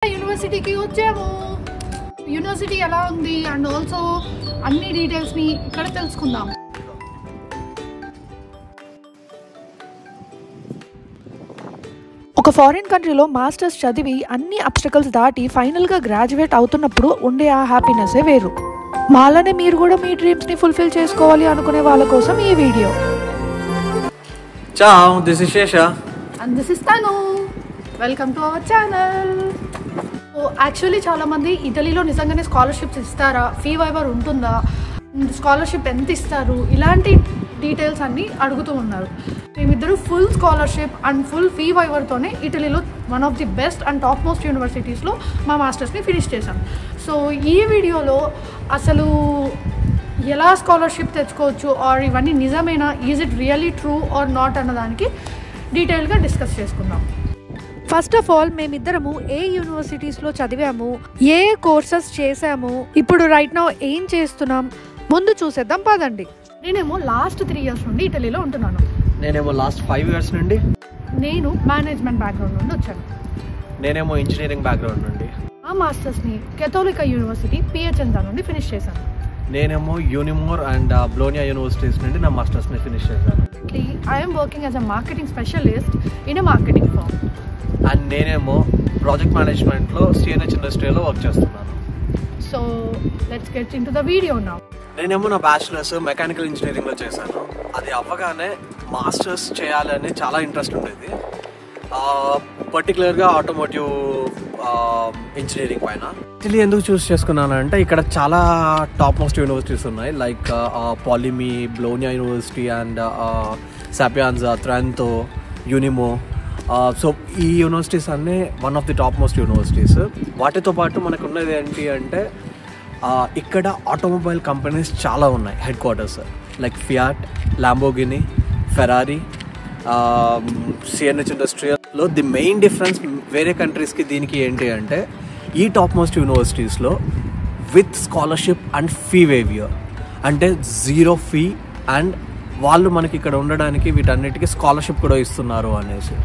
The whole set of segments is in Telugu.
యూనివర్సిటీకి వచ్చాము. యూనివర్సిటీ ఎలా ఉంది అండ్ ఆల్సో అన్ని డీటెయిల్స్ ని ఇక్కడ తెలుసుకుందాం. ఒక ఫారిన్ కంట్రీలో మాస్టర్స్ చదివి అన్ని అబ్స్టకల్స్ దాటి ఫైనల్గా గ్రాడ్యుయేట్ అవుతున్నప్పుడు ఉండే ఆ హ్యాపీనెస్సే వేరు. మాలానే మీరు కూడా మీ డ్రీమ్స్ని ఫుల్ఫిల్ చేసుకోవాలి అనుకునే వాళ్ళ కోసం ఈ video. Ciao, this is Shesha. And this is Tanu. Welcome to our channel. So actually చాలామంది ఇటలీలో నిజంగానే స్కాలర్షిప్స్ ఇస్తారా, ఫీ వైవర్ ఉంటుందా, స్కాలర్షిప్ ఎంత ఇస్తారు, ఇలాంటి డీటెయిల్స్ అన్నీ అడుగుతూ ఉన్నారు. మేమిద్దరు full scholarship and full fee వైవర్తోనే ఇటలీలో one of the best and top most యూనివర్సిటీస్లో మా మాస్టర్స్ని ఫినిష్ చేశాం. సో ఈ వీడియోలో అసలు ఎలా స్కాలర్షిప్ తెచ్చుకోవచ్చు ఆర్ ఇవన్నీ నిజమేనా, is it really true or not అన్నదానికి డీటెయిల్గా డిస్కస్ చేసుకుందాం. ఫస్ట్ ఆఫ్ ఆల్ మేమిద్దరము ఏ యూనివర్సిటీస్లో చదివాము, ఏ కోర్సెస్ చేసాము, ఇప్పుడు రైట్ నౌ ఏం చేస్తున్నాం ముందు చూసేద్దాం పదండి. నేనేమో లాస్ట్ 3 years నుండి ఇటలీలో ఉంటున్నాను. నేనేమో లాస్ట్ 5 years నుండి. నేను మేనేజ్మెంట్ బ్యాక్గ్రౌండ్ నుండి వచ్చాను. నేనేమో ఇంజనీరింగ్ బ్యాక్గ్రౌండ్ నుండి. ఆ మాస్టర్స్ని కేథోలికా యూనివర్సిటీ పిహెచ్ఎన్జా నుండి ఫినిష్ చేశాను. నేనేమో యూనిమోర్ అండ్ బ్లోనియా యూనివర్సిటీస్ నుండి నా మాస్టర్స్ని ఫినిష్ చేశాను. I'm working as a marketing specialist in a marketing firm. And నేనేమో ప్రాజెక్ట్ మేనేజ్మెంట్లో సిఎన్హెచ్ ఇండస్ట్రీలో వర్క్ చేస్తున్నాను. So let's get into the video now. నేనేమో నా బ్యాచిలర్స్ మెకానికల్ ఇంజనీరింగ్లో చేశాను. అది అవ్వగానే మాస్టర్స్ చేయాలని చాలా ఇంట్రెస్ట్ ఉండేది, పర్టికులర్గా ఆటోమోటివ్ ఇంజనీరింగ్ పైన. యాక్చువల్లీ ఎందుకు చూస్ చేసుకున్నానంటే ఇక్కడ చాలా టాప్ మోస్ట్ యూనివర్సిటీస్ ఉన్నాయి, లైక్ పాలిమీ, బ్లోనియా యూనివర్సిటీ అండ్ సాపియాన్జా, ట్రెంతో, యూనిమో. సో ఈ యూనివర్సిటీస్ అన్నీ one of the top most universities. వాటితో పాటు మనకు ఉన్నది ఏంటి అంటే ఇక్కడ ఆటోమొబైల్ కంపెనీస్ చాలా ఉన్నాయి, headquarters like Fiat, Lamborghini, Ferrari, CNH ఇండస్ట్రియల్లో. ది మెయిన్ డిఫరెన్స్ వేరే కంట్రీస్కి దీనికి ఏంటి అంటే ఈ టాప్ మోస్ట్ యూనివర్సిటీస్లో with scholarship and fee waiver, అంటే 0 ఫీ అండ్ వాళ్ళు మనకి ఇక్కడ ఉండడానికి వీటన్నిటికీ స్కాలర్షిప్ కూడా ఇస్తున్నారు అనేసి.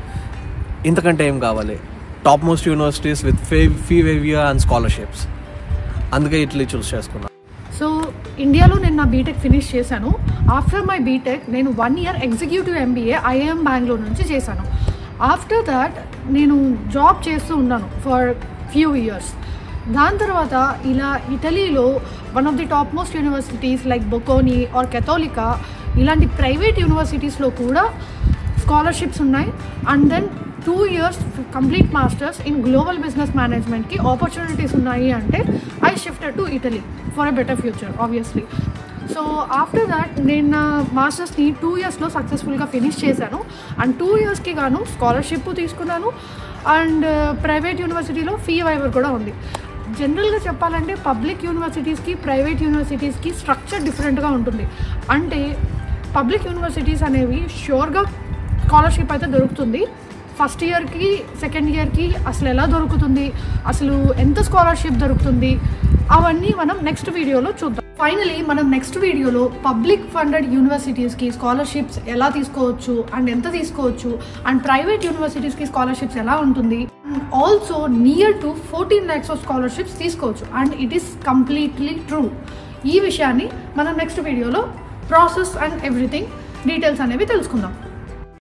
ఇంతకంటే ఏం కావాలి? Top most universities with fee waiver and scholarships. అందుకే ఇట్లా చూస్ చేసుకున్నాను. సో ఇండియాలో నేను నా బీటెక్ ఫినిష్ చేశాను. ఆఫ్టర్ మై బీటెక్ నేను 1 year executive MBA IIM Bengaluru నుంచి చేశాను. ఆఫ్టర్ దాట్ నేను జాబ్ చేస్తూ ఉన్నాను ఫర్ ఫ్యూ ఇయర్స్. దాని తర్వాత ఇలా ఇటలీలో one of the top most universities like Bocconi or Cattolica ఇలాంటి ప్రైవేట్ యూనివర్సిటీస్లో కూడా స్కాలర్షిప్స్ ఉన్నాయి. And then 2 years complete masters in global business మేనేజ్మెంట్కి ఆపర్చునిటీస్ ఉన్నాయి. అంటే I shifted to Italy for a better future obviously. So after that నేను నా మాస్టర్స్ని 2 yearsలో సక్సెస్ఫుల్గా ఫినిష్ చేశాను. అండ్ 2 yearsకి గాను స్కాలర్షిప్ తీసుకున్నాను అండ్ ప్రైవేట్ యూనివర్సిటీలో ఫీ వైవర్ కూడా ఉంది. జనరల్గా చెప్పాలంటే పబ్లిక్ యూనివర్సిటీస్కి ప్రైవేట్ యూనివర్సిటీస్కి స్ట్రక్చర్ డిఫరెంట్గా ఉంటుంది. అంటే పబ్లిక్ యూనివర్సిటీస్ అనేవి ష్యూర్గా స్కాలర్షిప్ అయితే దొరుకుతుంది. ఫస్ట్ ఇయర్కి సెకండ్ ఇయర్కి అసలు ఎలా దొరుకుతుంది, అసలు ఎంత స్కాలర్షిప్ దొరుకుతుంది, అవన్నీ మనం నెక్స్ట్ వీడియోలో చూద్దాం. ఫైనలీ మనం నెక్స్ట్ వీడియోలో పబ్లిక్ ఫండెడ్ యూనివర్సిటీస్కి స్కాలర్షిప్స్ ఎలా తీసుకోవచ్చు అండ్ ఎంత తీసుకోవచ్చు అండ్ ప్రైవేట్ యూనివర్సిటీస్కి స్కాలర్షిప్స్ ఎలా ఉంటుంది, also near to 14 lakhs of scholarships తీసుకోవచ్చు. And it is completely true. ఈ విషయాన్ని మనం నెక్స్ట్ వీడియోలో ప్రాసెస్ అండ్ ఎవ్రీథింగ్ డీటెయిల్స్ అనేవి తెలుసుకుందాం.